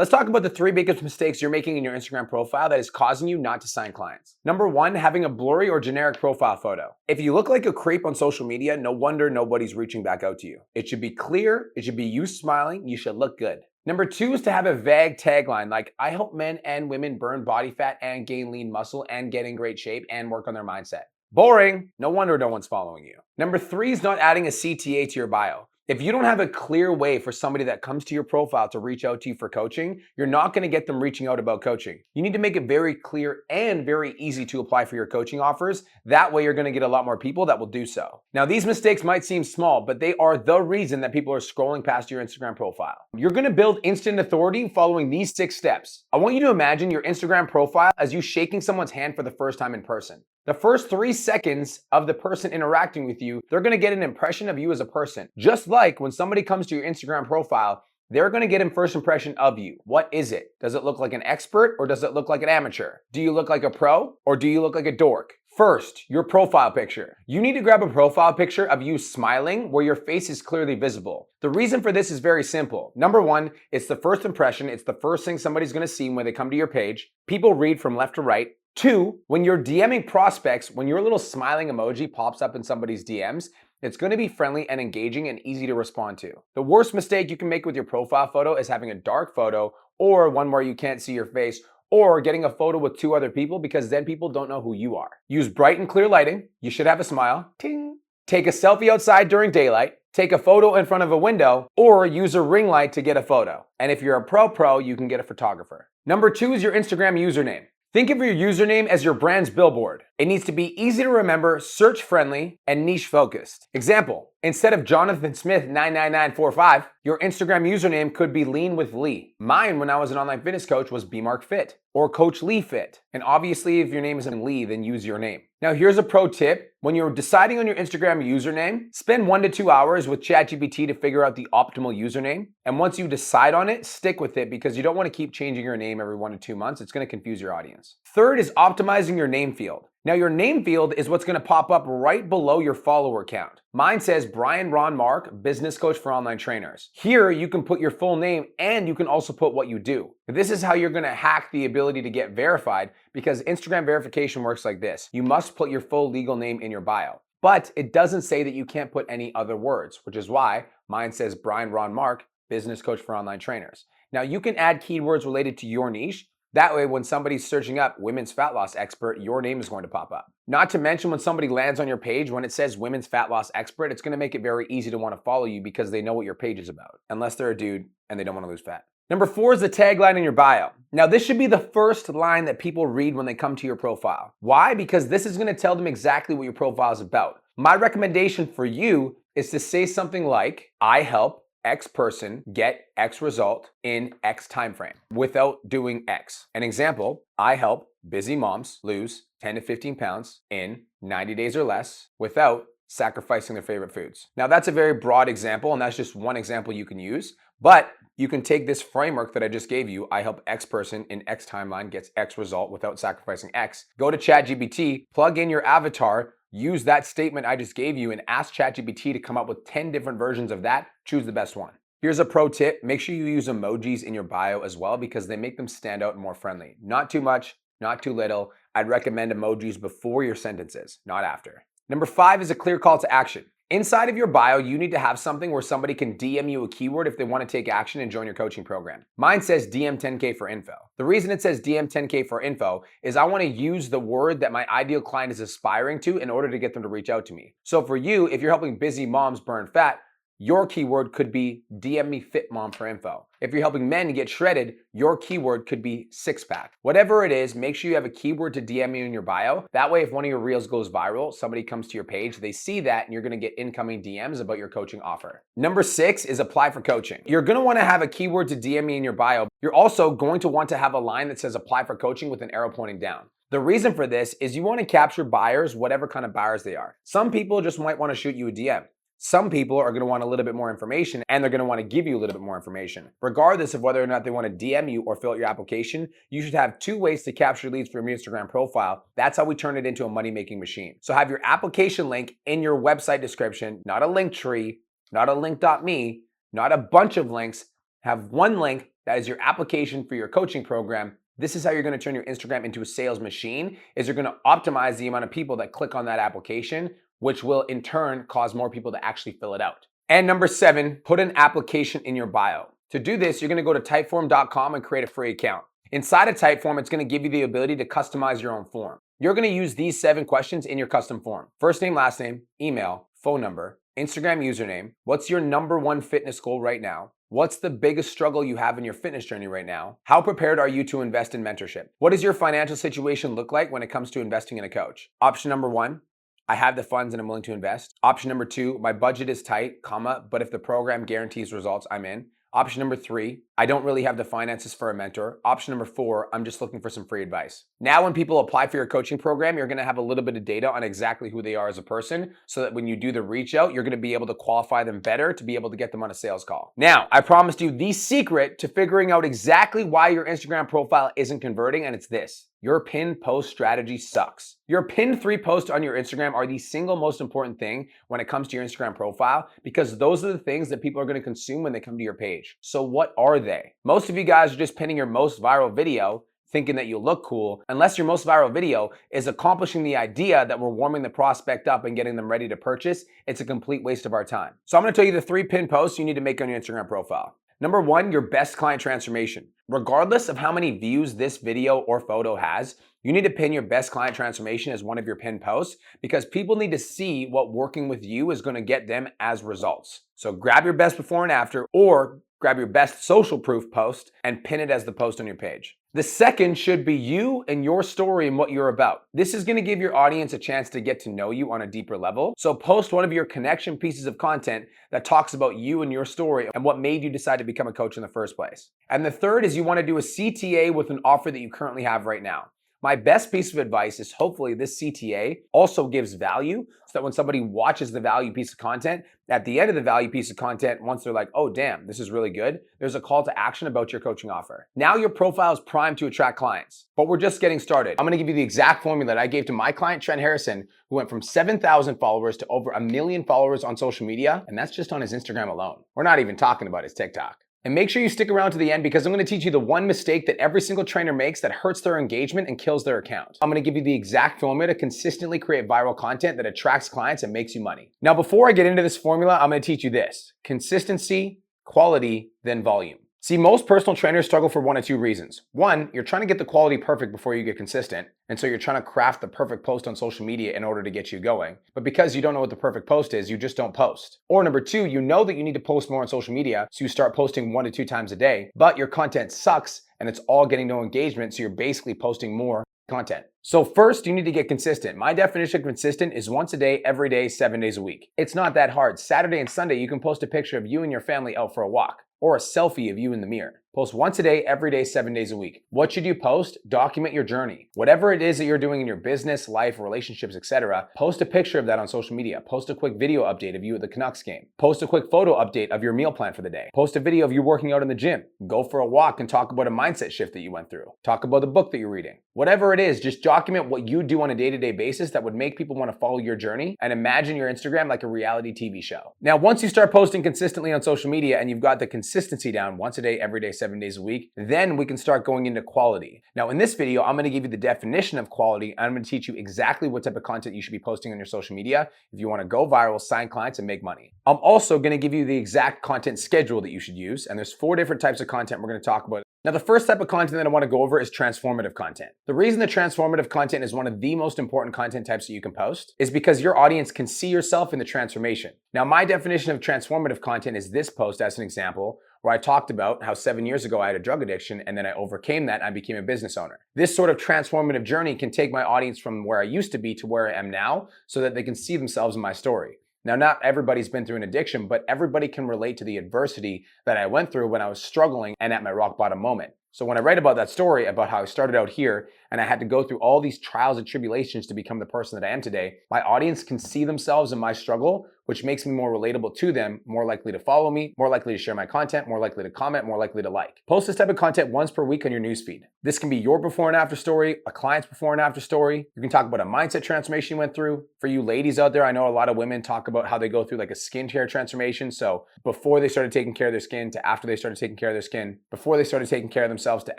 Let's talk about the 3 biggest mistakes you're making in your Instagram profile that is causing you not to sign clients. Number 1, having a blurry or generic profile photo. If you look like a creep on social media, no wonder nobody's reaching back out to you. It should be clear, it should be you smiling, you should look good. Number 2 is to have a vague tagline like, I help men and women burn body fat and gain lean muscle and get in great shape and work on their mindset. Boring. No wonder no one's following you. Number 3 is not adding a CTA to your bio. If you don't have a clear way for somebody that comes to your profile to reach out to you for coaching, you're not going to get them reaching out about coaching. You need to make it very clear and very easy to apply for your coaching offers. That way you're going to get a lot more people that will do so. Now, these mistakes might seem small, but they are the reason that people are scrolling past your Instagram profile. You're going to build instant authority following these 6 steps. I want you to imagine your Instagram profile as you shaking someone's hand for the first time in person. The first 3 seconds of the person interacting with you, they're going to get an impression of you as a person. Just like when somebody comes to your Instagram profile, they're going to get a first impression of you. What is it? Does it look like an expert or does it look like an amateur? Do you look like a pro or do you look like a dork? First, your profile picture. You need to grab a profile picture of you smiling where your face is clearly visible. The reason for this is very simple. Number 1, it's the first impression. It's the first thing somebody's going to see when they come to your page. People read from left to right. 2, when you're DMing prospects, when your little smiling emoji pops up in somebody's DMs, it's going to be friendly and engaging and easy to respond to. The worst mistake you can make with your profile photo is having a dark photo or one where you can't see your face or getting a photo with 2 other people because then people don't know who you are. Use bright and clear lighting. You should have a smile. Ting. Take a selfie outside during daylight. Take a photo in front of a window or use a ring light to get a photo. And if you're a pro, you can get a photographer. Number 2 is your Instagram username. Think of your username as your brand's billboard. It needs to be easy to remember, search friendly, and niche focused. Example, instead of Jonathan Smith 99945, your Instagram username could be Lean with Lee. Mine when I was an online fitness coach was BMark Fit or Coach Lee Fit. And obviously if your name isn't Lee, then use your name. Now here's a pro tip. When you're deciding on your Instagram username, spend 1 to 2 hours with ChatGPT to figure out the optimal username. And once you decide on it, stick with it because you don't want to keep changing your name every 1 to 2 months. It's going to confuse your audience. Third is optimizing your name field. Now your name field is what's going to pop up right below your follower count. Mine says Brian Ron Mark, business coach for online trainers. Here you can put your full name and you can also put what you do. This is how you're going to hack the ability to get verified because Instagram verification works like this. You must put your full legal name in your bio. But it doesn't say that you can't put any other words, which is why mine says Brian Ron Mark, business coach for online trainers. Now you can add keywords related to your niche. That way, when somebody's searching up women's fat loss expert, your name is going to pop up. Not to mention when somebody lands on your page, when it says women's fat loss expert, it's going to make it very easy to want to follow you because they know what your page is about, unless they're a dude and they don't want to lose fat. Number 4 is the tagline in your bio. Now, this should be the first line that people read when they come to your profile. Why? Because this is going to tell them exactly what your profile is about. My recommendation for you is to say something like, I help X person get X result in X time frame without doing X. An example, I help busy moms lose 10 to 15 pounds in 90 days or less without sacrificing their favorite foods. Now that's a very broad example and that's just one example you can use, but you can take this framework that I just gave you, I help X person in X timeline gets X result without sacrificing X. Go to ChatGPT, plug in your avatar, use that statement I just gave you and ask ChatGPT to come up with 10 different versions of that. Choose the best one. Here's a pro tip. Make sure you use emojis in your bio as well because they make them stand out and more friendly. Not too much, not too little. I'd recommend emojis before your sentences, not after. Number 5 is a clear call to action. Inside of your bio, you need to have something where somebody can DM you a keyword if they want to take action and join your coaching program. Mine says DM 10K for info. The reason it says DM 10K for info is I want to use the word that my ideal client is aspiring to in order to get them to reach out to me. So for you, if you're helping busy moms burn fat, your keyword could be DM me fit mom for info. If you're helping men get shredded, your keyword could be six pack. Whatever it is, make sure you have a keyword to DM you in your bio. That way, if one of your reels goes viral, somebody comes to your page, they see that and you're gonna get incoming DMs about your coaching offer. Number 6 is apply for coaching. You're gonna wanna have a keyword to DM me in your bio. You're also going to want to have a line that says apply for coaching with an arrow pointing down. The reason for this is you wanna capture buyers, whatever kind of buyers they are. Some people just might wanna shoot you a DM. Some people are going to want a little bit more information and they're going to want to give you a little bit more information. Regardless of whether or not they want to DM you or fill out your application, you should have 2 ways to capture leads from your Instagram profile. That's how we turn it into a money-making machine. So have your application link in your website description, not a link tree, not a link.me, not a bunch of links. have one link that is your application for your coaching program. This is how you're going to turn your Instagram into a sales machine, is you're going to optimize the amount of people that click on that application, which will in turn cause more people to actually fill it out. And number 7, put an application in your bio. To do this, you're going to go to typeform.com and create a free account. Inside of Typeform, it's going to give you the ability to customize your own form. You're going to use these 7 questions in your custom form. First name, last name, email, phone number, Instagram username. What's your number 1 fitness goal right now? What's the biggest struggle you have in your fitness journey right now? How prepared are you to invest in mentorship? What does your financial situation look like when it comes to investing in a coach? Option number 1, I have the funds and I'm willing to invest. Option number 2, my budget is tight, comma, but if the program guarantees results, I'm in. Option number 3, I don't really have the finances for a mentor. Option number 4, I'm just looking for some free advice. Now, when people apply for your coaching program, you're gonna have a little bit of data on exactly who they are as a person, so that when you do the reach out, you're gonna be able to qualify them better to be able to get them on a sales call. Now, I promised you the secret to figuring out exactly why your Instagram profile isn't converting, and it's this. Your pinned post strategy sucks. Your pinned 3 posts on your Instagram are the single most important thing when it comes to your Instagram profile, because those are the things that people are going to consume when they come to your page. So what are they? Most of you guys are just pinning your most viral video thinking that you look cool, unless your most viral video is accomplishing the idea that we're warming the prospect up and getting them ready to purchase. It's a complete waste of our time. So I'm going to tell you the 3 pinned posts you need to make on your Instagram profile. Number 1, your best client transformation. Regardless of how many views this video or photo has, you need to pin your best client transformation as one of your pinned posts, because people need to see what working with you is going to get them as results. So grab your best before and after, or grab your best social proof post and pin it as the post on your page. The second should be you and your story and what you're about. This is going to give your audience a chance to get to know you on a deeper level. So post one of your connection pieces of content that talks about you and your story and what made you decide to become a coach in the first place. And the third is you want to do a CTA with an offer that you currently have right now. My best piece of advice is hopefully this CTA also gives value, so that when somebody watches the value piece of content, at the end of the value piece of content, once they're like, oh damn, this is really good, there's a call to action about your coaching offer. Now your profile is primed to attract clients, but we're just getting started. I'm gonna give you the exact formula that I gave to my client, Trent Harrison, who went from 7,000 followers to over 1 million followers on social media, and that's just on his Instagram alone. We're not even talking about his TikTok. And make sure you stick around to the end, because I'm going to teach you the one mistake that every single trainer makes that hurts their engagement and kills their account. I'm going to give you the exact formula to consistently create viral content that attracts clients and makes you money. Now, before I get into this formula, I'm going to teach you this: consistency, quality, then volume. See, most personal trainers struggle for one of 2 reasons. 1, you're trying to get the quality perfect before you get consistent, and so you're trying to craft the perfect post on social media in order to get you going. But because you don't know what the perfect post is, you just don't post. Or number 2, you know that you need to post more on social media, so you start posting 1 to 2 times a day, but your content sucks and it's all getting no engagement, so you're basically posting more content. So first, you need to get consistent. My definition of consistent is once a day, every day, 7 days a week. It's not that hard. Saturday and Sunday, you can post a picture of you and your family out for a walk, or a selfie of you in the mirror. Post once a day, every day, 7 days a week. What should you post? Document your journey. Whatever it is that you're doing in your business, life, relationships, etc., post a picture of that on social media. Post a quick video update of you at the Canucks game. Post a quick photo update of your meal plan for the day. Post a video of you working out in the gym. Go for a walk and talk about a mindset shift that you went through. Talk about the book that you're reading. Whatever it is, just document what you do on a day-to-day basis that would make people want to follow your journey, and imagine your Instagram like a reality TV show. Now, once you start posting consistently on social media and you've got the consistency down, once a day, every day, 7 days a week, then we can start going into quality. Now, in this video, I'm going to give you the definition of quality, and I'm going to teach you exactly what type of content you should be posting on your social media if you want to go viral, sign clients, and make money. I'm also going to give you the exact content schedule that you should use, and there's 4 different types of content we're going to talk about. Now, the first type of content that I want to go over is transformative content. The reason that transformative content is one of the most important content types that you can post is because your audience can see yourself in the transformation. Now, my definition of transformative content is this post as an example, where I talked about how 7 years ago I had a drug addiction and then I overcame that and I became a business owner. This sort of transformative journey can take my audience from where I used to be to where I am now, so that they can see themselves in my story. Now, not everybody's been through an addiction, but everybody can relate to the adversity that I went through when I was struggling and at my rock bottom moment. So when I write about that story, about how I started out here and I had to go through all these trials and tribulations to become the person that I am today, my audience can see themselves in my struggle, which makes me more relatable to them, more likely to follow me, more likely to share my content, more likely to comment, more likely to like. Post this type of content once per week on your newsfeed. This can be your before and after story, a client's before and after story. You can talk about a mindset transformation you went through. For you ladies out there, I know a lot of women talk about how they go through like a skincare transformation. So before they started taking care of their skin to after they started taking care of their skin, before they started taking care of themselves to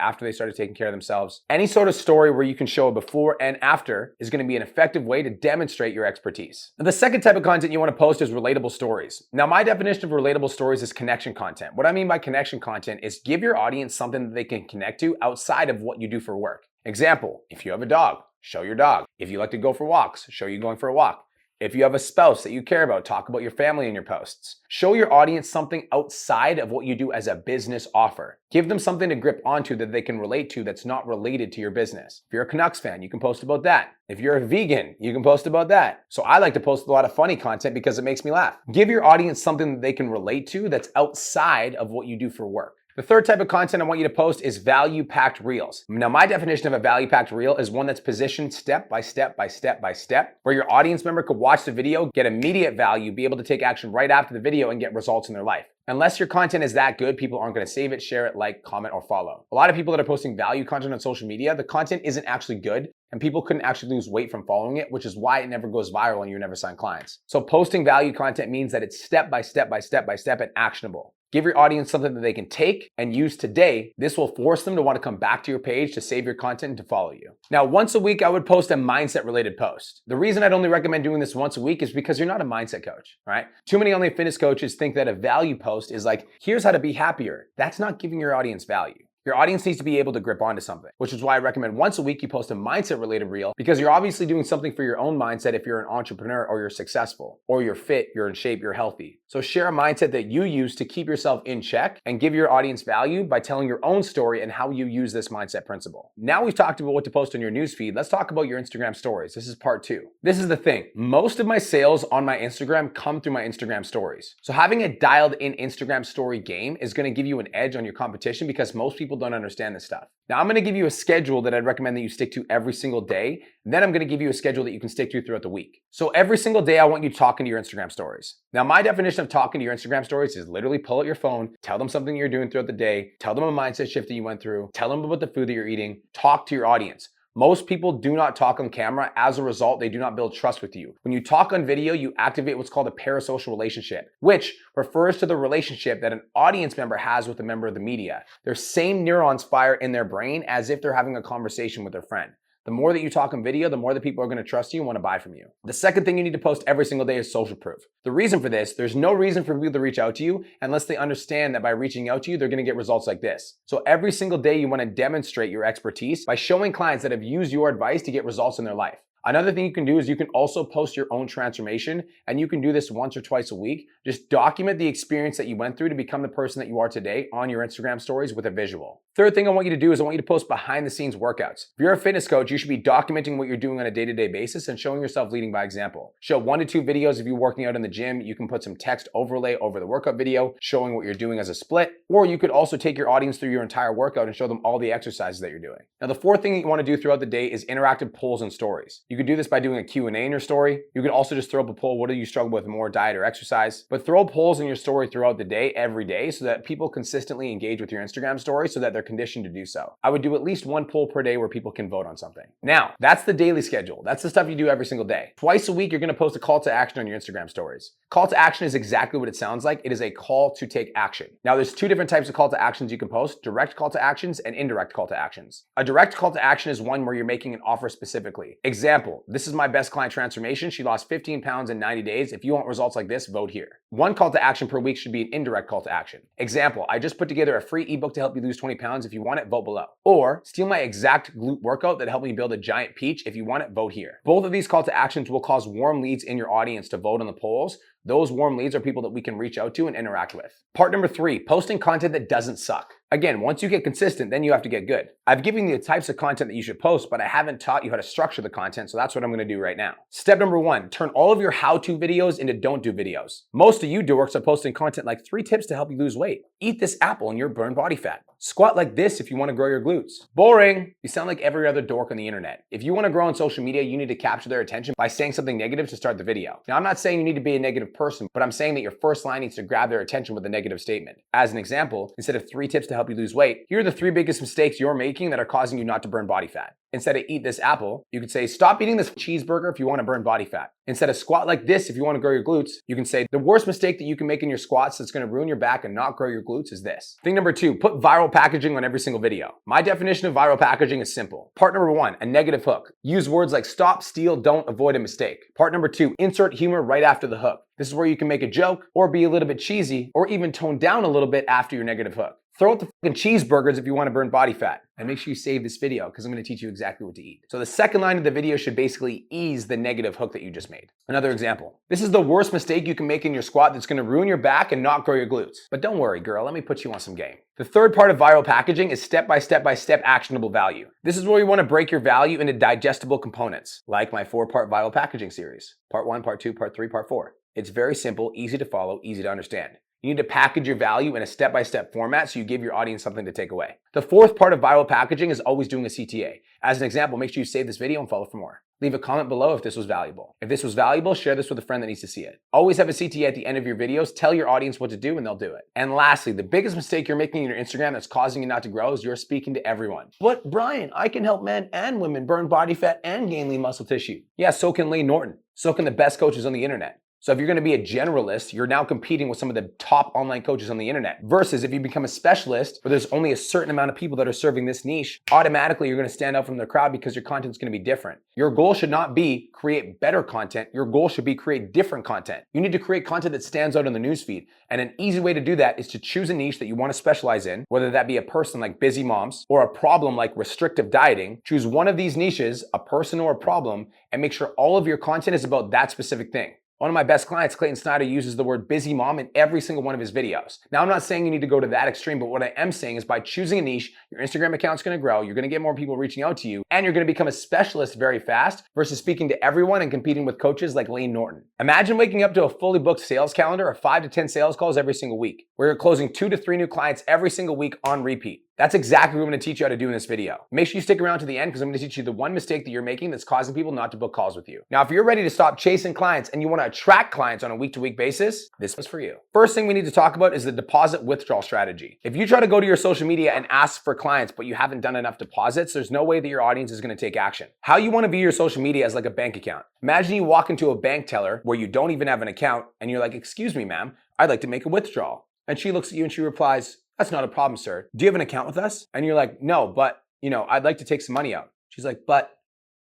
after they started taking care of themselves. Any sort of story where you can show a before and after is going to be an effective way to demonstrate your expertise. Now, the second type of content you want to post is relatable stories. Now, my definition of relatable stories is connection content. What I mean by connection content is give your audience something that they can connect to outside of what you do for work. Example, if you have a dog, show your dog. If you like to go for walks, show you going for a walk. If you have a spouse that you care about, talk about your family in your posts. Show your audience something outside of what you do as a business offer. Give them something to grip onto that they can relate to that's not related to your business. If you're a Canucks fan, you can post about that. If you're a vegan, you can post about that. So I like to post a lot of funny content because it makes me laugh. Give your audience something that they can relate to that's outside of what you do for work. The third type of content I want you to post is value-packed reels. Now, my definition of a value-packed reel is one that's positioned step by step by step by step, where your audience member could watch the video, get immediate value, be able to take action right after the video and get results in their life. Unless your content is that good, people aren't going to save it, share it, like, comment, or follow. A lot of people that are posting value content on social media, the content isn't actually good, and people couldn't actually lose weight from following it, which is why it never goes viral and you never sign clients. So posting value content means that it's step by step by step by step and actionable. Give your audience something that they can take and use today. This will force them to want to come back to your page to save your content and to follow you. Now, once a week, I would post a mindset related post. The reason I'd only recommend doing this once a week is because you're not a mindset coach, right? Too many online fitness coaches think that a value post is like, here's how to be happier. That's not giving your audience value. Your audience needs to be able to grip onto something, which is why I recommend once a week you post a mindset related reel, because you're obviously doing something for your own mindset if you're an entrepreneur or you're successful or you're fit, you're in shape, you're healthy. So share a mindset that you use to keep yourself in check and give your audience value by telling your own story and how you use this mindset principle. Now we've talked about what to post on your newsfeed. Let's talk about your Instagram stories. This is part 2. This is the thing. Most of my sales on my Instagram come through my Instagram stories. So having a dialed in Instagram story game is going to give you an edge on your competition because most people don't understand this stuff. Now I'm going to give you a schedule that I'd recommend that you stick to every single day. And then I'm going to give you a schedule that you can stick to throughout the week. So every single day I want you talking to your Instagram stories. Now my definition of talking to your Instagram stories is literally pull out your phone, tell them something you're doing throughout the day, tell them a mindset shift that you went through, tell them about the food that you're eating, talk to your audience. Most people do not talk on camera. As a result, they do not build trust with you. When you talk on video, you activate what's called a parasocial relationship, which refers to the relationship that an audience member has with a member of the media. Their same neurons fire in their brain as if they're having a conversation with their friend. The more that you talk on video, the more that people are going to trust you and want to buy from you. The second thing you need to post every single day is social proof. The reason for this, there's no reason for people to reach out to you unless they understand that by reaching out to you, they're going to get results like this. So every single day you want to demonstrate your expertise by showing clients that have used your advice to get results in their life. Another thing you can do is you can also post your own transformation, and you can do this once or twice a week. Just document the experience that you went through to become the person that you are today on your Instagram stories with a visual. Third thing I want you to do is I want you to post behind the scenes workouts. If you're a fitness coach, you should be documenting what you're doing on a day-to-day basis and showing yourself leading by example. Show 1 to 2 videos of you working out in the gym. You can put some text overlay over the workout video showing what you're doing as a split, or you could also take your audience through your entire workout and show them all the exercises that you're doing. Now, the fourth thing that you want to do throughout the day is interactive polls and stories. You could do this by doing a Q&A in your story. You can also just throw up a poll. What do you struggle with more, diet or exercise? But throw polls in your story throughout the day, every day, so that people consistently engage with your Instagram story so that they're conditioned to do so. I would do at least 1 poll per day where people can vote on something. Now, that's the daily schedule. That's the stuff you do every single day. Twice a week, you're going to post a call to action on your Instagram stories. Call to action is exactly what it sounds like. It is a call to take action. Now, there's 2 different types of call to actions you can post: direct call to actions and indirect call to actions. A direct call to action is one where you're making an offer specifically. Example, this is my best client transformation. She lost 15 pounds in 90 days. If you want results like this, vote here. 1 call to action per week should be an indirect call to action. Example, I just put together a free ebook to help you lose 20 pounds. If you want it, vote below. Or steal my exact glute workout that helped me build a giant peach. If you want it, vote here. Both of these call to actions will cause warm leads in your audience to vote on the polls. Those warm leads are people that we can reach out to and interact with. Part number 3, posting content that doesn't suck. Again, once you get consistent, then you have to get good. I've given you the types of content that you should post, but I haven't taught you how to structure the content, so that's what I'm gonna do right now. Step number 1, turn all of your how-to videos into don't-do videos. Most of you dorks are posting content like 3 tips to help you lose weight. Eat this apple and you'll burn body fat. Squat like this if you want to grow your glutes. Boring. You sound like every other dork on the internet. If you want to grow on social media, you need to capture their attention by saying something negative to start the video. Now, I'm not saying you need to be a negative person, but I'm saying that your first line needs to grab their attention with a negative statement. As an example, instead of 3 tips to help you lose weight, here are the 3 biggest mistakes you're making that are causing you not to burn body fat. Instead of eat this apple, you could say stop eating this cheeseburger if you want to burn body fat. Instead of squat like this if you want to grow your glutes, you can say the worst mistake that you can make in your squats that's going to ruin your back and not grow your glutes is this. Thing number 2, put viral packaging on every single video. My definition of viral packaging is simple. Part number 1, a negative hook. Use words like stop, steal, don't, avoid a mistake. Part number 2, insert humor right after the hook. This is where you can make a joke or be a little bit cheesy or even tone down a little bit after your negative hook. Throw out the fucking cheeseburgers if you want to burn body fat. And make sure you save this video because I'm going to teach you exactly what to eat. So the second line of the video should basically ease the negative hook that you just made. Another example. This is the worst mistake you can make in your squat that's going to ruin your back and not grow your glutes. But don't worry, girl, let me put you on some game. The third part of viral packaging is step-by-step actionable value. This is where you want to break your value into digestible components, like my 4-part viral packaging series. Part 1, part 2, part 3, part 4. It's very simple, easy to follow, easy to understand. You need to package your value in a step-by-step format so you give your audience something to take away. The fourth part of viral packaging is always doing a CTA. As an example, make sure you save this video and follow for more. Leave a comment below if this was valuable. If this was valuable, share this with a friend that needs to see it. Always have a CTA at the end of your videos. Tell your audience what to do and they'll do it. And lastly, the biggest mistake you're making in your Instagram that's causing you not to grow is you're speaking to everyone. But Brian, I can help men and women burn body fat and gain lean muscle tissue. Yeah, so can Layne Norton. So can the best coaches on the internet. So if you're going to be a generalist, you're now competing with some of the top online coaches on the internet. Versus if you become a specialist where there's only a certain amount of people that are serving this niche, automatically you're going to stand out from the crowd because your content's going to be different. Your goal should not be create better content. Your goal should be create different content. You need to create content that stands out in the newsfeed. And an easy way to do that is to choose a niche that you want to specialize in, whether that be a person like busy moms or a problem like restrictive dieting. Choose one of these niches, a person or a problem, and make sure all of your content is about that specific thing. One of my best clients, Clayton Snyder, uses the word busy mom in every single one of his videos. Now, I'm not saying you need to go to that extreme, but what I am saying is by choosing a niche, your Instagram account's gonna grow, you're gonna get more people reaching out to you, and you're gonna become a specialist very fast versus speaking to everyone and competing with coaches like Layne Norton. Imagine waking up to a fully booked sales calendar of 5 to 10 sales calls every single week, where you're closing 2 to 3 new clients every single week on repeat. That's exactly what I'm going to teach you how to do in this video. Make sure you stick around to the end because I'm going to teach you the one mistake that you're making that's causing people not to book calls with you. Now, if you're ready to stop chasing clients and you want to attract clients on a week-to-week basis, this one's for you. First thing we need to talk about is the deposit withdrawal strategy. If you try to go to your social media and ask for clients, but you haven't done enough deposits, there's no way that your audience is going to take action. How you want to view your social media is like a bank account. Imagine you walk into a bank teller where you don't even have an account and you're like, "Excuse me, ma'am, I'd like to make a withdrawal." And she looks at you and she replies, "That's not a problem, sir. Do you have an account with us?" And you're like, "No, but, I'd like to take some money out." She's like, "But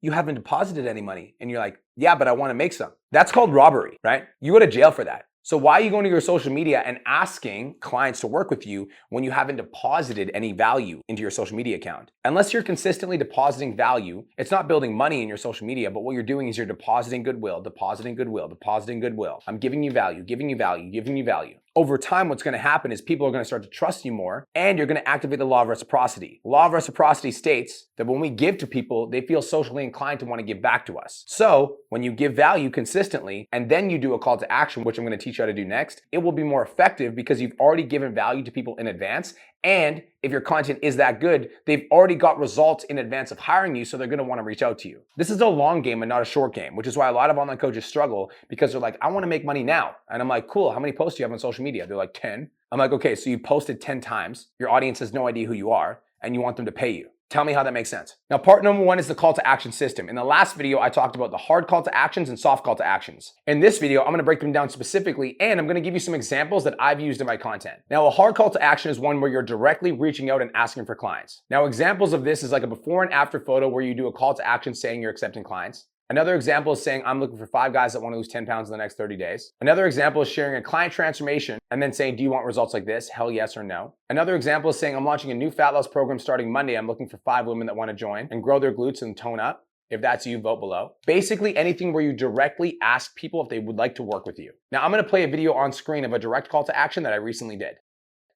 you haven't deposited any money." And you're like, "Yeah, but I want to make some." That's called robbery, right? You go to jail for that. So why are you going to your social media and asking clients to work with you when you haven't deposited any value into your social media account? Unless you're consistently depositing value, it's not building money in your social media, but what you're doing is you're depositing goodwill, depositing goodwill, depositing goodwill. I'm giving you value, giving you value, giving you value. Over time, what's going to happen is people are going to start to trust you more and you're going to activate the law of reciprocity. The law of reciprocity states that when we give to people, they feel socially inclined to want to give back to us. So when you give value consistently and then you do a call to action, which I'm going to teach you how to do next, it will be more effective because you've already given value to people in advance. And if your content is that good, they've already got results in advance of hiring you, so they're going to want to reach out to you. This is a long game and not a short game, which is why a lot of online coaches struggle because they're like, "I want to make money now." And I'm like, "Cool, how many posts do you have on social media?" They're like, 10. I'm like, "Okay, so you posted 10 times. Your audience has no idea who you are, and you want them to pay you. Tell me how that makes sense." Now, part number 1 is the call to action system. In the last video, I talked about the hard call to actions and soft call to actions. In this video, I'm going to break them down specifically, and I'm going to give you some examples that I've used in my content. Now, a hard call to action is one where you're directly reaching out and asking for clients. Now, examples of this is like a before and after photo where you do a call to action saying you're accepting clients. Another example is saying, "I'm looking for 5 guys that want to lose 10 pounds in the next 30 days. Another example is sharing a client transformation and then saying, "Do you want results like this? Hell yes or no." Another example is saying, "I'm launching a new fat loss program starting Monday. I'm looking for 5 women that want to join and grow their glutes and tone up." If that's you, vote below. Basically anything where you directly ask people if they would like to work with you. Now I'm going to play a video on screen of a direct call to action that I recently did.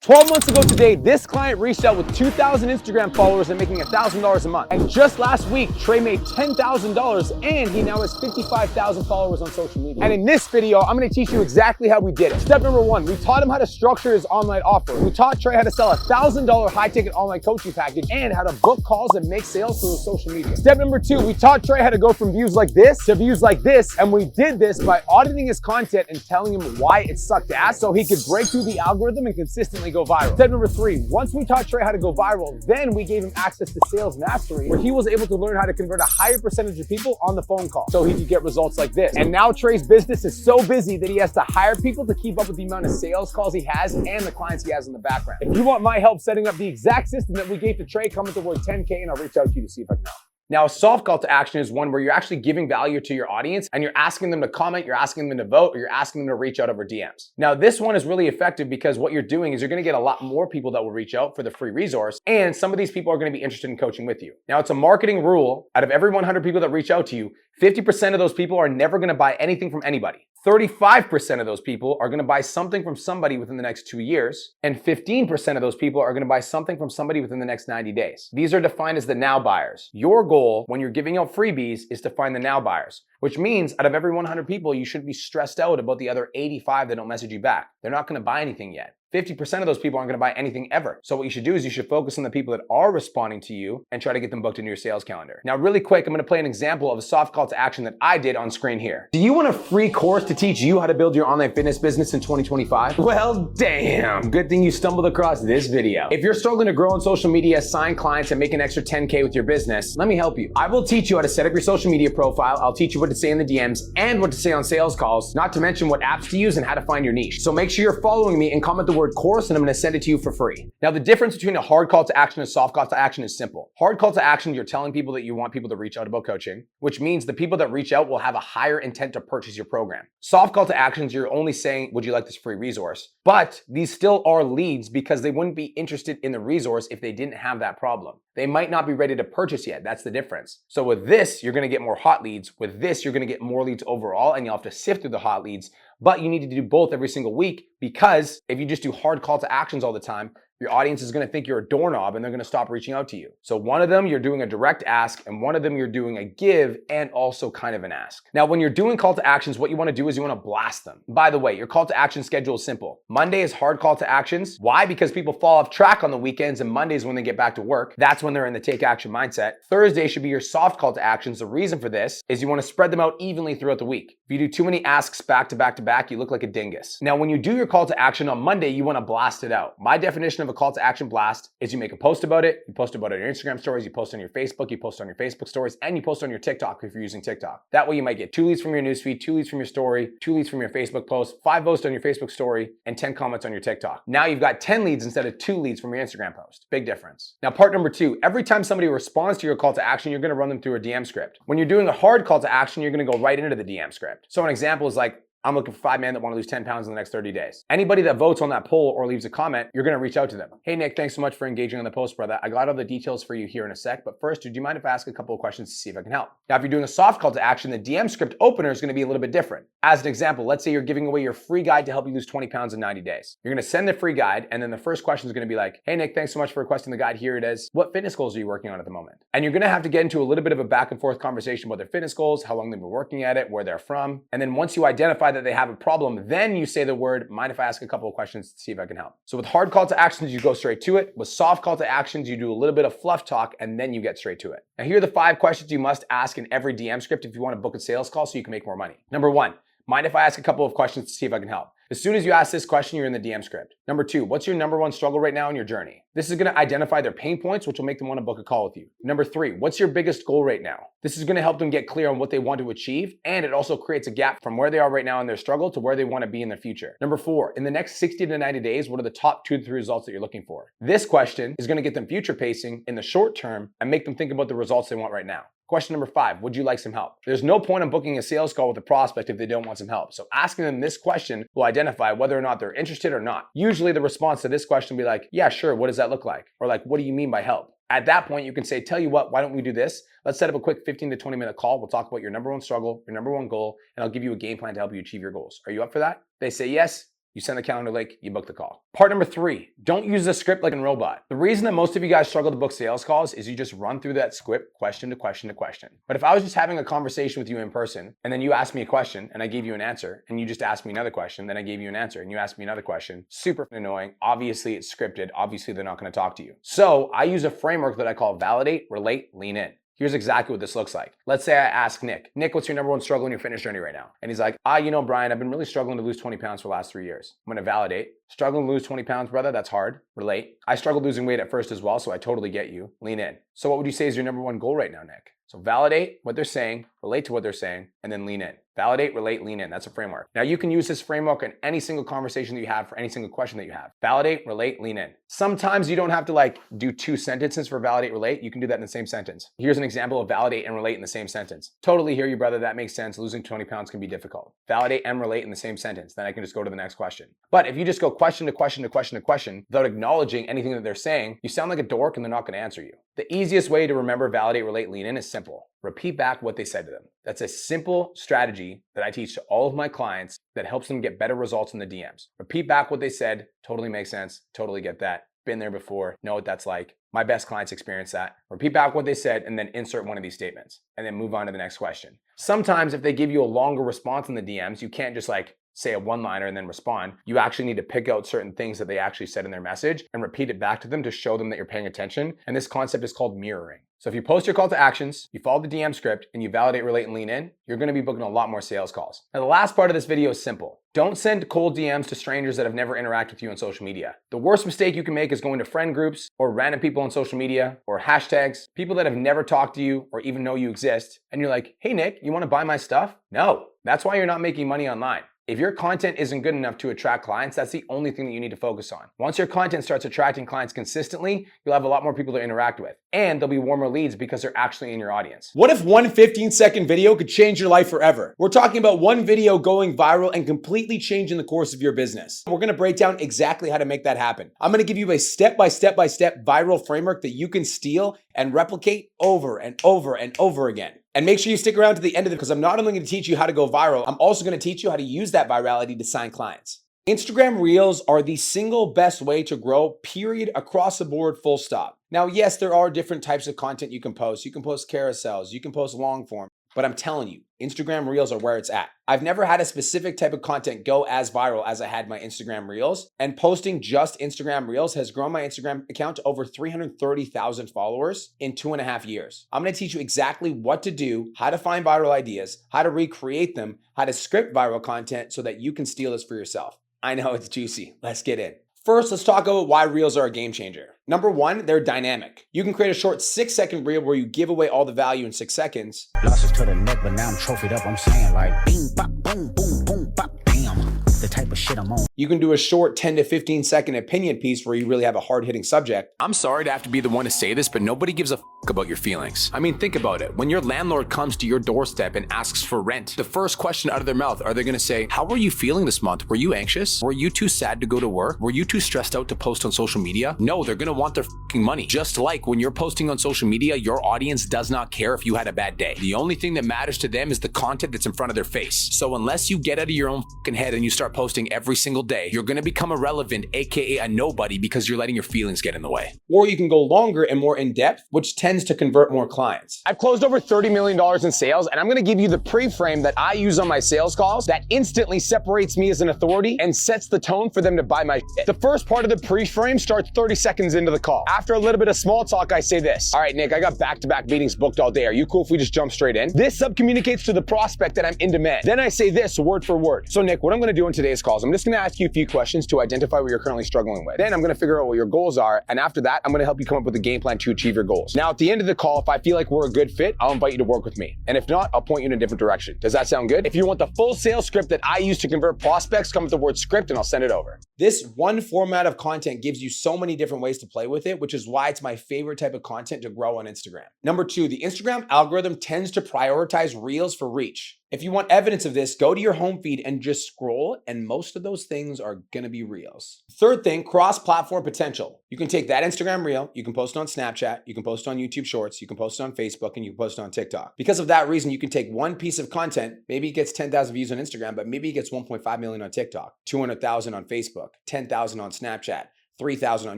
12 months ago today, this client reached out with 2,000 Instagram followers and making $1,000 a month. And just last week, Trey made $10,000 and he now has 55,000 followers on social media. And in this video, I'm gonna teach you exactly how we did it. Step number one, we taught him how to structure his online offer. We taught Trey how to sell a $1,000 high-ticket online coaching package and how to book calls and make sales through his social media. Step number two, we taught Trey how to go from views like this to views like this. And we did this by auditing his content and telling him why it sucked ass so he could break through the algorithm and consistently go viral. Step number three, once we taught Trey how to go viral, then we gave him access to Sales Mastery, where he was able to learn how to convert a higher percentage of people on the phone call so he could get results like this. And now Trey's business is so busy that he has to hire people to keep up with the amount of sales calls he has and the clients he has in the background. If you want my help setting up the exact system that we gave to Trey, comment the word 10K and I'll reach out to you to see if I can help. Now, a soft call to action is one where you're actually giving value to your audience and you're asking them to comment, you're asking them to vote, or you're asking them to reach out over DMs. Now, this one is really effective because what you're doing is you're gonna get a lot more people that will reach out for the free resource, and some of these people are gonna be interested in coaching with you. Now, it's a marketing rule. Out of every 100 people that reach out to you, 50% of those people are never gonna buy anything from anybody. 35% of those people are gonna buy something from somebody within the next 2 years, and 15% of those people are gonna buy something from somebody within the next 90 days. These are defined as the now buyers. Your goal when you're giving out freebies is to find the now buyers, which means out of every 100 people, you shouldn't be stressed out about the other 85 that don't message you back. They're not gonna buy anything yet. 50% of those people aren't gonna buy anything ever. So what you should do is you should focus on the people that are responding to you and try to get them booked into your sales calendar. Now, really quick, I'm gonna play an example of a soft call to action that I did on screen here. Do you want a free course to teach you how to build your online fitness business in 2025? Well, damn, good thing you stumbled across this video. If you're struggling to grow on social media, sign clients, and make an extra 10K with your business, let me help you. I will teach you how to set up your social media profile. I'll teach you what to say in the DMs and what to say on sales calls, not to mention what apps to use and how to find your niche. So make sure you're following me and comment the word course and I'm gonna send it to you for free. Now, the difference between a hard call to action and a soft call to action is simple. Hard call to action, you're telling people that you want people to reach out about coaching, which means the people that reach out will have a higher intent to purchase your program. Soft call to actions, you're only saying, would you like this free resource? But these still are leads because they wouldn't be interested in the resource if they didn't have that problem. They might not be ready to purchase yet. That's the difference. So with this, you're gonna get more hot leads. With this, you're gonna get more leads overall and you'll have to sift through the hot leads. But you need to do both every single week because if you just do hard call to actions all the time, your audience is gonna think you're a doorknob and they're gonna stop reaching out to you. So one of them, you're doing a direct ask, and one of them, you're doing a give and also kind of an ask. Now, when you're doing call to actions, what you wanna do is you wanna blast them. By the way, your call to action schedule is simple. Monday is hard call to actions. Why? Because people fall off track on the weekends, and Mondays when they get back to work. That's when they're in the take action mindset. Thursday should be your soft call to actions. The reason for this is you wanna spread them out evenly throughout the week. If you do too many asks back to back to back, you look like a dingus. Now, when you do your call to action on Monday, you wanna blast it out. My definition of a call to action blast is you make a post about it, you post about it on your Instagram stories, you post on your Facebook, you post on your Facebook stories, and you post on your TikTok if you're using TikTok. That way you might get 2 leads from your newsfeed, 2 leads from your story, 2 leads from your Facebook post, 5 posts on your Facebook story, and 10 comments on your TikTok. Now you've got 10 leads instead of 2 leads from your Instagram post. Big difference. Now, part number 2, every time somebody responds to your call to action, you're gonna run them through a DM script. When you're doing a hard call to action, you're gonna go right into the DM script. So an example is like, I'm looking for 5 men that want to lose 10 pounds in the next 30 days. Anybody that votes on that poll or leaves a comment, you're going to reach out to them. Hey, Nick, thanks so much for engaging on the post, brother. I got all the details for you here in a sec, but first, do you mind if I ask a couple of questions to see if I can help? Now, if you're doing a soft call to action, the DM script opener is going to be a little bit different. As an example, let's say you're giving away your free guide to help you lose 20 pounds in 90 days. You're going to send the free guide, and then the first question is going to be like, hey, Nick, thanks so much for requesting the guide. Here it is. What fitness goals are you working on at the moment? And you're going to have to get into a little bit of a back and forth conversation about their fitness goals, how long they've been working at it, where they're from. And then once you identify that they have a problem, then you say the word, mind if I ask a couple of questions to see if I can help? So with hard call to actions, you go straight to it. With soft call to actions, you do a little bit of fluff talk and then you get straight to it. Now here are the 5 questions you must ask in every DM script if you want to book a sales call so you can make more money. Number 1, mind if I ask a couple of questions to see if I can help? As soon as you ask this question, you're in the DM script. Number 2, what's your number 1 struggle right now in your journey? This is gonna identify their pain points, which will make them wanna book a call with you. Number 3, what's your biggest goal right now? This is gonna help them get clear on what they want to achieve, and it also creates a gap from where they are right now in their struggle to where they wanna be in the future. Number 4, in the next 60 to 90 days, what are the top 2 to 3 results that you're looking for? This question is gonna get them future pacing in the short term and make them think about the results they want right now. Question number 5, would you like some help? There's no point in booking a sales call with a prospect if they don't want some help. So asking them this question will identify whether or not they're interested or not. Usually the response to this question will be like, yeah, sure, what does that look like? Or like, what do you mean by help? At that point, you can say, tell you what, why don't we do this? Let's set up a quick 15 to 20 minute call. We'll talk about your number 1 struggle, your number 1 goal, and I'll give you a game plan to help you achieve your goals. Are you up for that? They say yes. You send the calendar link, you book the call. Part number 3, don't use the script like a robot. The reason that most of you guys struggle to book sales calls is you just run through that script question to question to question. But if I was just having a conversation with you in person, and then you asked me a question and I gave you an answer, and you just asked me another question, then I gave you an answer, and you asked me another question, super annoying. Obviously it's scripted. Obviously they're not gonna talk to you. So I use a framework that I call validate, relate, lean in. Here's exactly what this looks like. Let's say I ask Nick, what's your number one struggle in your fitness journey right now? And he's like, Brian, I've been really struggling to lose 20 pounds for the last 3 years. I'm gonna validate. Struggling to lose 20 pounds, brother, that's hard. Relate. I struggled losing weight at first as well, so I totally get you. Lean in. So what would you say is your number one goal right now, Nick? So validate what they're saying, relate to what they're saying, and then lean in. Validate, relate, lean in. That's a framework. Now you can use this framework in any single conversation that you have for any single question that you have. Validate, relate, lean in. Sometimes you don't have to do 2 sentences for validate, relate. You can do that in the same sentence. Here's an example of validate and relate in the same sentence. Totally hear you, brother. That makes sense. Losing 20 pounds can be difficult. Validate and relate in the same sentence. Then I can just go to the next question. But if you just go question to question to question to question without acknowledging anything that they're saying, you sound like a dork and they're not going to answer you. The easiest way to remember validate, relate, lean in is simple. Repeat back what they said to them. That's a simple strategy that I teach to all of my clients that helps them get better results in the DMs. Repeat back what they said. Totally makes sense. Totally get that. Been there before. Know what that's like. My best clients experience that. Repeat back what they said and then insert one of these statements and then move on to the next question. Sometimes if they give you a longer response in the DMs, you can't just say a one-liner and then respond. You actually need to pick out certain things that they actually said in their message and repeat it back to them to show them that you're paying attention. And this concept is called mirroring. So if you post your call to actions, you follow the DM script, and you validate, relate, and lean in, you're gonna be booking a lot more sales calls. Now the last part of this video is simple. Don't send cold DMs to strangers that have never interacted with you on social media. The worst mistake you can make is going to friend groups or random people on social media or hashtags, people that have never talked to you or even know you exist, and you're like, hey Nick, you wanna buy my stuff? No, that's why you're not making money online. If your content isn't good enough to attract clients, that's the only thing that you need to focus on. Once your content starts attracting clients consistently, you'll have a lot more people to interact with. And they'll be warmer leads because they're actually in your audience. What if one 15-second video could change your life forever? We're talking about one video going viral and completely changing the course of your business. We're gonna break down exactly how to make that happen. I'm gonna give you a step-by-step viral framework that you can steal and replicate over and over and over again. And make sure you stick around to the end of it because I'm not only going to teach you how to go viral, I'm also going to teach you how to use that virality to sign clients. Instagram Reels are the single best way to grow, period, across the board, full stop. Now, yes, there are different types of content you can post. You can post carousels, you can post long form, but I'm telling you, Instagram Reels are where it's at. I've never had a specific type of content go as viral as I had my Instagram Reels, and posting just Instagram Reels has grown my Instagram account to over 330,000 followers in 2.5 years. I'm gonna teach you exactly what to do, how to find viral ideas, how to recreate them, how to script viral content so that you can steal this for yourself. I know it's juicy. Let's get in. First, let's talk about why Reels are a game changer. Number one, they're dynamic. You can create a short 6-second reel where you give away all the value in 6 seconds. Losses to the neck, but now I'm trophied up. I'm saying bing, bop, boom, boom, boom, bop, damn. The type of shit I'm on. You can do a short 10 to 15 second opinion piece where you really have a hard-hitting subject. I'm sorry to have to be the one to say this, but nobody gives a about your feelings. I mean, think about it. When your landlord comes to your doorstep and asks for rent, the first question out of their mouth, are they gonna say, how are you feeling this month? Were you anxious? Were you too sad to go to work? Were you too stressed out to post on social media? No, they're gonna want their money. Just like when you're posting on social media, your audience does not care if you had a bad day. The only thing that matters to them is the content that's in front of their face. So unless you get out of your own head and you start posting every single day, you're gonna become irrelevant, aka a nobody, because you're letting your feelings get in the way. Or you can go longer and more in depth, which tends to convert more clients. I've closed over $30 million in sales, and I'm gonna give you the pre-frame that I use on my sales calls that instantly separates me as an authority and sets the tone for them to buy my shit. The first part of the pre-frame starts 30 seconds into the call. After a little bit of small talk, I say this. All right, Nick, I got back-to-back meetings booked all day. Are you cool if we just jump straight in? This sub-communicates to the prospect that I'm in demand. Then I say this word for word. So Nick, what I'm gonna do in today's calls, I'm just gonna ask you a few questions to identify what you're currently struggling with. Then I'm gonna figure out what your goals are, and after that, I'm gonna help you come up with a game plan to achieve your goals. Now, at the end of the call, if I feel like we're a good fit, I'll invite you to work with me. And if not, I'll point you in a different direction. Does that sound good? If you want the full sales script that I use to convert prospects, come with the word script and I'll send it over. This one format of content gives you so many different ways to play with it, which is why it's my favorite type of content to grow on Instagram. Number two, the Instagram algorithm tends to prioritize Reels for reach. If you want evidence of this, go to your home feed and just scroll, and most of those things are gonna be reels. Third thing, cross-platform potential. You can take that Instagram reel, you can post it on Snapchat, you can post it on YouTube Shorts, you can post it on Facebook, and you can post it on TikTok. Because of that reason, you can take one piece of content, maybe it gets 10,000 views on Instagram, but maybe it gets 1.5 million on TikTok, 200,000 on Facebook, 10,000 on Snapchat, 3,000 on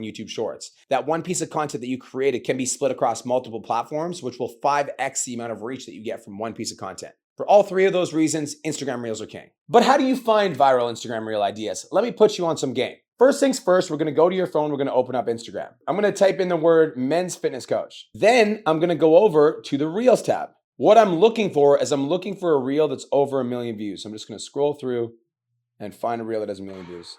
YouTube Shorts. That one piece of content that you created can be split across multiple platforms, which will 5x the amount of reach that you get from one piece of content. For all three of those reasons, Instagram Reels are king. But how do you find viral Instagram Reel ideas? Let me put you on some game. First things first, we're gonna go to your phone, we're gonna open up Instagram. I'm gonna type in the word men's fitness coach. Then I'm gonna go over to the Reels tab. What I'm looking for is I'm looking for a reel that's over 1 million views. So I'm just gonna scroll through and find a reel that has 1 million views.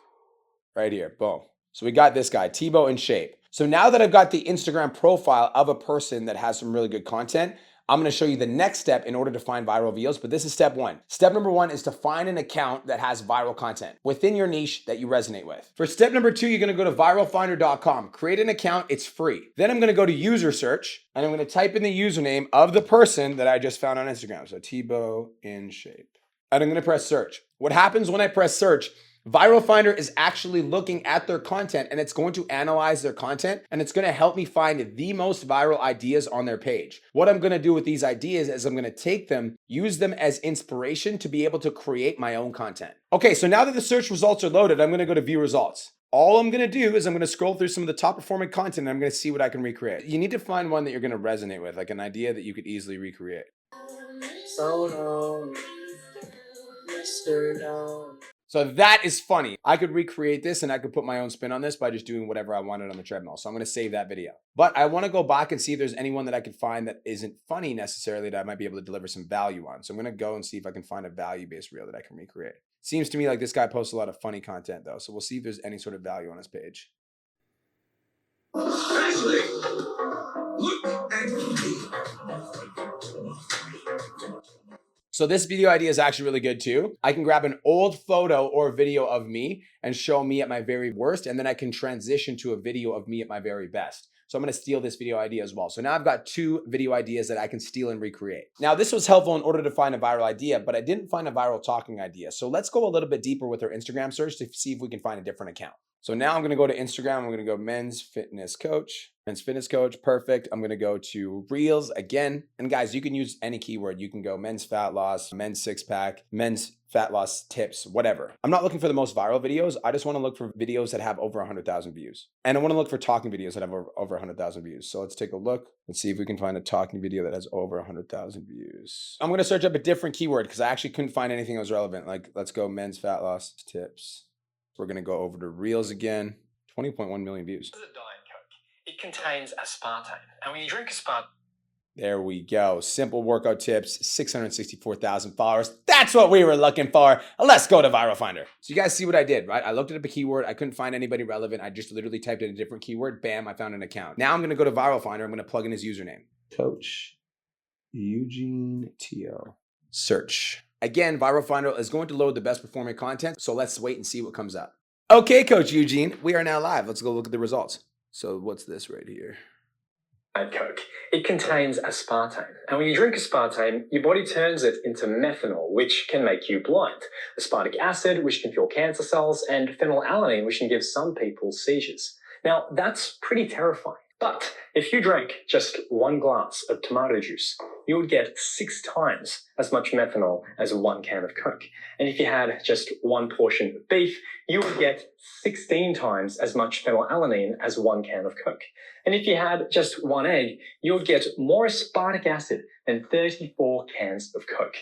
Right here, boom. So we got this guy, Tebow in shape. So now that I've got the Instagram profile of a person that has some really good content, I'm gonna show you the next step in order to find viral videos, but this is step one. Step number one is to find an account that has viral content within your niche that you resonate with. For step number two, you're gonna go to viralfinder.com, create an account, it's free. Then I'm gonna go to user search, and I'm gonna type in the username of the person that I just found on Instagram. So Tebow in shape. And I'm gonna press search. What happens when I press search, Viral Finder is actually looking at their content and it's going to analyze their content and it's going to help me find the most viral ideas on their page. What I'm going to do with these ideas is I'm going to take them, use them as inspiration to be able to create my own content. Okay, so now that the search results are loaded, I'm going to go to view results. All I'm going to do is I'm going to scroll through some of the top performing content and I'm going to see what I can recreate. You need to find one that you're going to resonate with, like an idea that you could easily recreate. So no, Mr. No. So that is funny. I could recreate this and I could put my own spin on this by just doing whatever I wanted on the treadmill. So I'm going to save that video. But I want to go back and see if there's anyone that I could find that isn't funny necessarily that I might be able to deliver some value on. So I'm going to go and see if I can find a value-based reel that I can recreate. Seems to me like this guy posts a lot of funny content though. So we'll see if there's any sort of value on his page. Ashley, look at me. So this video idea is actually really good too. I can grab an old photo or video of me and show me at my very worst, and then I can transition to a video of me at my very best. So I'm gonna steal this video idea as well. So now I've got 2 video ideas that I can steal and recreate. Now this was helpful in order to find a viral idea, but I didn't find a viral talking idea. So let's go a little bit deeper with our Instagram search to see if we can find a different account. So now I'm gonna go to Instagram, I'm gonna go men's fitness coach. Men's fitness coach, perfect. I'm gonna go to Reels again. And guys, you can use any keyword. You can go men's fat loss, men's six pack, men's fat loss tips, whatever. I'm not looking for the most viral videos. I just wanna look for videos that have over 100,000 views. And I wanna look for talking videos that have over 100,000 views. So let's take a look. Let's see if we can find a talking video that has over 100,000 views. I'm gonna search up a different keyword because I actually couldn't find anything that was relevant. Like let's go men's fat loss tips. We're gonna go over to Reels again. 20.1 million views. It contains aspartame. And when you drink aspartame... There we go. Simple workout tips, 664,000 followers. That's what we were looking for. Let's go to Viral Finder. So you guys see what I did, right? I looked at a keyword. I couldn't find anybody relevant. I just literally typed in a different keyword. Bam, I found an account. Now I'm going to go to Viral Finder. I'm going to plug in his username. Coach Eugene Teo. Search. Again, Viral Finder is going to load the best performing content. So let's wait and see what comes up. Okay, Coach Eugene, we are now live. Let's go look at the results. So what's this right here? Coke. It contains aspartame. And when you drink aspartame, your body turns it into methanol, which can make you blind. Aspartic acid, which can kill cancer cells, and phenylalanine, which can give some people seizures. Now, that's pretty terrifying. But if you drank just 1 glass of tomato juice, you would get 6 times as much methanol as 1 can of Coke. And if you had just 1 portion of beef, you would get 16 times as much phenylalanine as 1 can of Coke. And if you had just 1 egg, you would get more aspartic acid than 34 cans of Coke.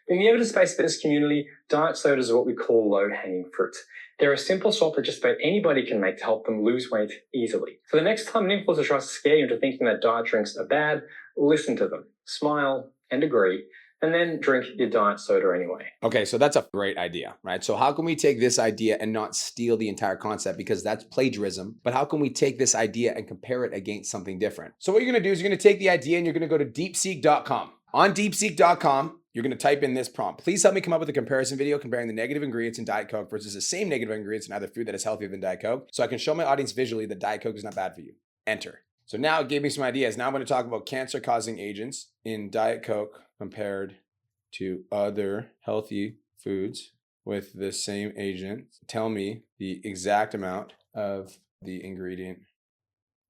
In the evidence-based fitness community, diet sodas are what we call low-hanging fruit. They're a simple swap that just about anybody can make to help them lose weight easily. So the next time an influencer tries to scare you into thinking that diet drinks are bad, listen to them, smile, and agree, and then drink your diet soda anyway. Okay, so that's a great idea, right? So how can we take this idea and not steal the entire concept, because that's plagiarism, but how can we take this idea and compare it against something different? So what you're gonna do is you're gonna take the idea and you're gonna go to deepseek.com. On deepseek.com, you're gonna type in this prompt. Please help me come up with a comparison video comparing the negative ingredients in Diet Coke versus the same negative ingredients in other food that is healthier than Diet Coke, so I can show my audience visually that Diet Coke is not bad for you. Enter. So now it gave me some ideas. Now I'm gonna talk about cancer-causing agents in Diet Coke compared to other healthy foods with the same agent. Tell me the exact amount of the ingredient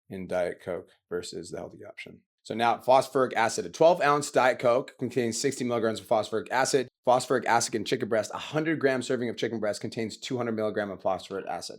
in Diet Coke versus the healthy option. So now phosphoric acid, a 12-ounce Diet Coke contains 60 milligrams of phosphoric acid. Phosphoric acid in chicken breast, 100-gram serving of chicken breast contains 200 milligrams of phosphoric acid.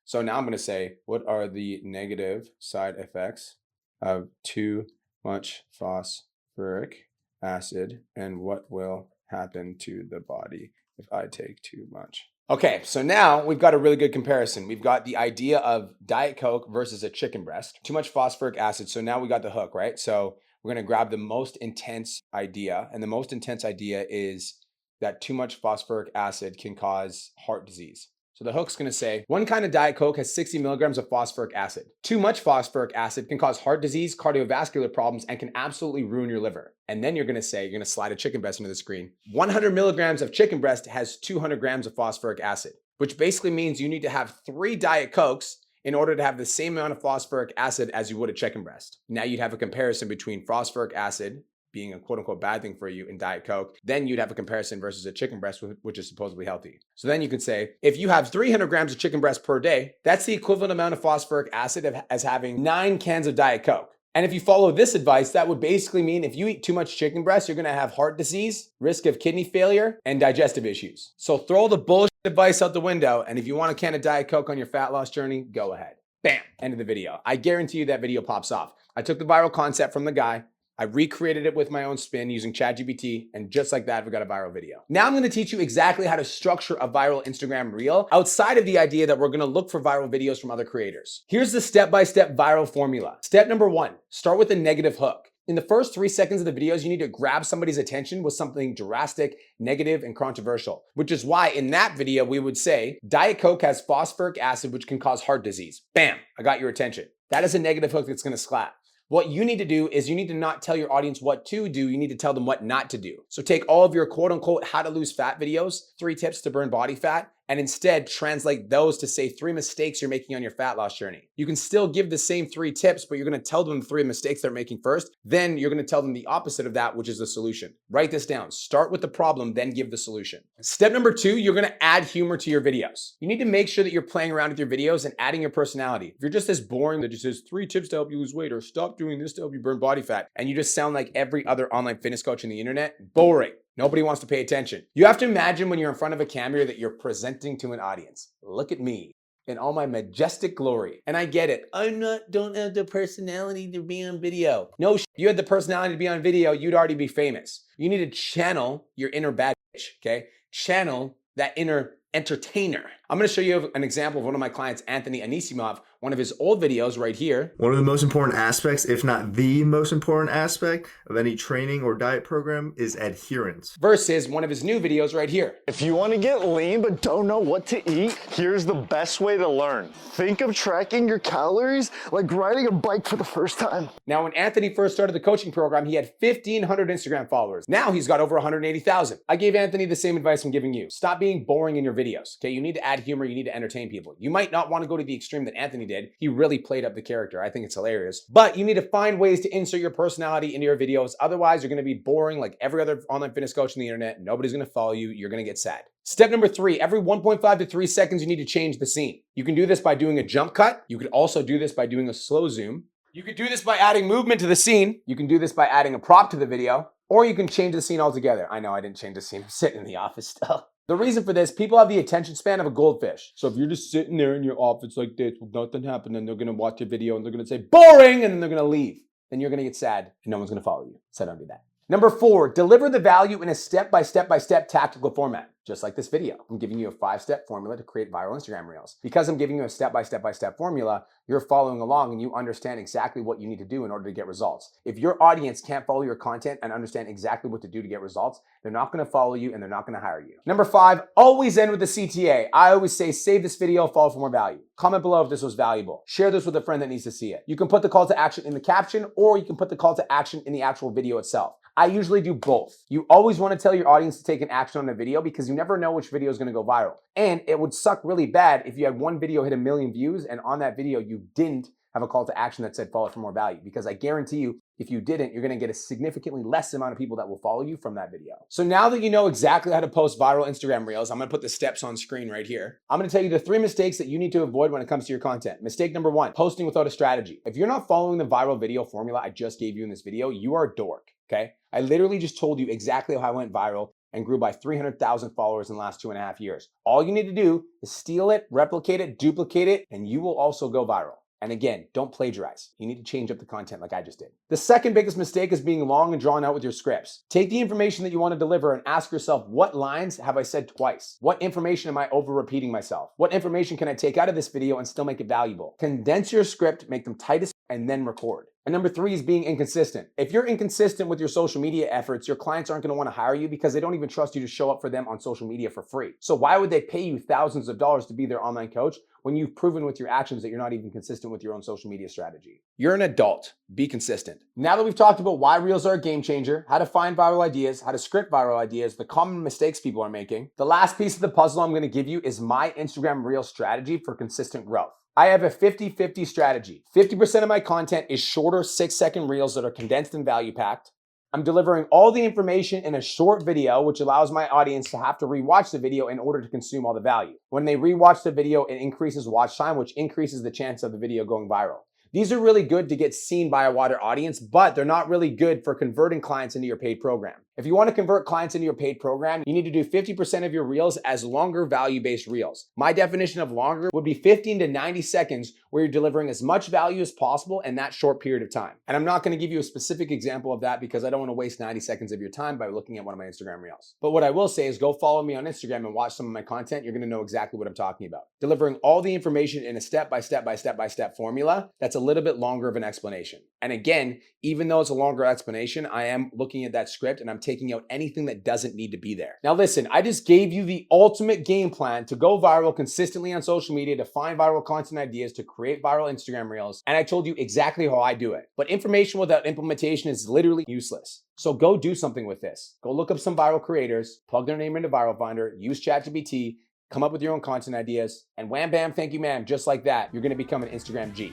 So now I'm going to say, what are the negative side effects of too much phosphoric acid, and what will happen to the body if I take too much? Okay, so now we've got a really good comparison. We've got the idea of Diet Coke versus a chicken breast, too much phosphoric acid. So now we got the hook, right? So we're going to grab the most intense idea, and the most intense idea is that too much phosphoric acid can cause heart disease. So the hook's going to say, one kind of Diet Coke has 60 milligrams of phosphoric acid. Too much phosphoric acid can cause heart disease, cardiovascular problems, and can absolutely ruin your liver. And then you're going to say, you're going to slide a chicken breast into the screen. 100 milligrams of chicken breast has 200 grams of phosphoric acid, which basically means you need to have 3 Diet Cokes in order to have the same amount of phosphoric acid as you would a chicken breast. Now you'd have a comparison between phosphoric acid being a quote unquote bad thing for you in Diet Coke, then you'd have a comparison versus a chicken breast, which is supposedly healthy. So then you could say, if you have 300 grams of chicken breast per day, that's the equivalent amount of phosphoric acid as having 9 cans of Diet Coke. And if you follow this advice, that would basically mean if you eat too much chicken breast, you're gonna have heart disease, risk of kidney failure, and digestive issues. So throw the bullshit advice out the window, and if you want a can of Diet Coke on your fat loss journey, go ahead. Bam, end of the video. I guarantee you that video pops off. I took the viral concept from the guy, I recreated it with my own spin using ChatGPT, and just like that, we got a viral video. Now I'm gonna teach you exactly how to structure a viral Instagram reel outside of the idea that we're gonna look for viral videos from other creators. Here's the step-by-step viral formula. Step number 1, start with a negative hook. In the first 3 seconds of the videos, you need to grab somebody's attention with something drastic, negative, and controversial, which is why in that video, we would say, Diet Coke has phosphoric acid, which can cause heart disease. Bam, I got your attention. That is a negative hook that's gonna slap. What you need to do is you need to not tell your audience what to do, you need to tell them what not to do. So take all of your quote unquote how to lose fat videos, 3 tips to burn body fat, and instead translate those to say 3 mistakes you're making on your fat loss journey. You can still give the same 3 tips, but you're gonna tell them the 3 mistakes they're making first. Then you're gonna tell them the opposite of that, which is the solution. Write this down. Start with the problem, then give the solution. Step number 2, you're gonna add humor to your videos. You need to make sure that you're playing around with your videos and adding your personality. If you're just this boring that just says 3 tips to help you lose weight or stop doing this to help you burn body fat, and you just sound like every other online fitness coach on the internet, boring. Nobody wants to pay attention. You have to imagine when you're in front of a camera that you're presenting to an audience. Look at me in all my majestic glory. And I get it. Don't have the personality to be on video. No, if you had the personality to be on video, you'd already be famous. You need to channel your inner bad bitch, okay? Channel that inner entertainer. I'm gonna show you an example of one of my clients, Anthony Anisimov, one of his old videos right here. One of the most important aspects, if not the most important aspect of any training or diet program is adherence. Versus one of his new videos right here. If you want to get lean but don't know what to eat, here's the best way to learn. Think of tracking your calories like riding a bike for the first time. Now, when Anthony first started the coaching program, he had 1,500 Instagram followers. Now he's got over 180,000. I gave Anthony the same advice I'm giving you. Stop being boring in your videos, okay? You need to add humor, you need to entertain people. You might not want to go to the extreme that Anthony did. He really played up the character. I think it's hilarious. But you need to find ways to insert your personality into your videos. Otherwise, you're going to be boring like every other online fitness coach on the internet. Nobody's going to follow you. You're going to get sad. Step number 3, every 1.5 to 3 seconds, you need to change the scene. You can do this by doing a jump cut. You could also do this by doing a slow zoom. You could do this by adding movement to the scene. You can do this by adding a prop to the video, or you can change the scene altogether. I know I didn't change the scene. I'm sitting in the office still. The reason for this, people have the attention span of a goldfish. So if you're just sitting there in your office like this with nothing happening, they're gonna watch your video and they're gonna say, boring, and then they're gonna leave. Then you're gonna get sad and no one's gonna follow you. So don't do that. Number 4, deliver the value in a step-by-step tactical format. Just like this video, I'm giving you a 5-step formula to create viral Instagram reels. Because I'm giving you a step-by-step formula, you're following along and you understand exactly what you need to do in order to get results. If your audience can't follow your content and understand exactly what to do to get results, they're not gonna follow you and they're not gonna hire you. Number 5, always end with the CTA. I always say, save this video, follow for more value. Comment below if this was valuable. Share this with a friend that needs to see it. You can put the call to action in the caption, or you can put the call to action in the actual video itself. I usually do both. You always want to tell your audience to take an action on a video because you never know which video is going to go viral. And it would suck really bad if you had one video hit 1 million views and on that video you didn't have a call to action that said follow for more value, because I guarantee you If you didn't, you're gonna get a significantly less amount of people that will follow you from that video. So now that you know exactly how to post viral Instagram reels, I'm gonna put the steps on screen right here. I'm gonna tell you the 3 mistakes that you need to avoid when it comes to your content. Mistake number 1, posting without a strategy. If you're not following the viral video formula I just gave you in this video, you are a dork, okay? I literally just told you exactly how I went viral and grew by 300,000 followers in the last 2.5 years. All you need to do is steal it, replicate it, duplicate it, and you will also go viral. And again, don't plagiarize. You need to change up the content like I just did. The second biggest mistake is being long and drawn out with your scripts. Take the information that you want to deliver and ask yourself, what lines have I said twice? What information am I over repeating myself? What information can I take out of this video and still make it valuable? Condense your script, make them tight as and then record. And number 3 is being inconsistent. If you're inconsistent with your social media efforts, your clients aren't gonna wanna hire you because they don't even trust you to show up for them on social media for free. So why would they pay you thousands of dollars to be their online coach when you've proven with your actions that you're not even consistent with your own social media strategy? You're an adult, be consistent. Now that we've talked about why Reels are a game changer, how to find viral ideas, how to script viral ideas, the common mistakes people are making, the last piece of the puzzle I'm gonna give you is my Instagram Reel strategy for consistent growth. I have a 50-50 strategy. 50% of my content is shorter 6-second reels that are condensed and value packed. I'm delivering all the information in a short video, which allows my audience to have to rewatch the video in order to consume all the value. When they rewatch the video, it increases watch time, which increases the chance of the video going viral. These are really good to get seen by a wider audience, but they're not really good for converting clients into your paid program. If you want to convert clients into your paid program, you need to do 50% of your reels as longer value-based reels. My definition of longer would be 15 to 90 seconds where you're delivering as much value as possible in that short period of time. And I'm not going to give you a specific example of that because I don't want to waste 90 seconds of your time by looking at one of my Instagram reels. But what I will say is go follow me on Instagram and watch some of my content. You're going to know exactly what I'm talking about. Delivering all the information in a step-by-step formula that's a little bit longer of an explanation. And again, even though it's a longer explanation, I am looking at that script and I'm taking out anything that doesn't need to be there. Now listen, I just gave you the ultimate game plan to go viral consistently on social media, to find viral content ideas, to create viral Instagram reels, and I told you exactly how I do it. But information without implementation is literally useless. So go do something with this. Go look up some viral creators, plug their name into Viral Finder, use ChatGPT, come up with your own content ideas, and wham bam, thank you ma'am, just like that, you're gonna become an Instagram G.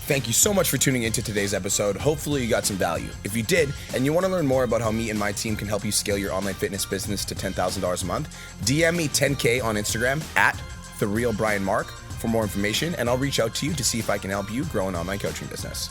Thank you so much for tuning into today's episode. Hopefully you got some value. If you did, and you want to learn more about how me and my team can help you scale your online fitness business to $10,000 a month, DM me 10K on Instagram at @TheRealBrianMark for more information, and I'll reach out to you to see if I can help you grow an online coaching business.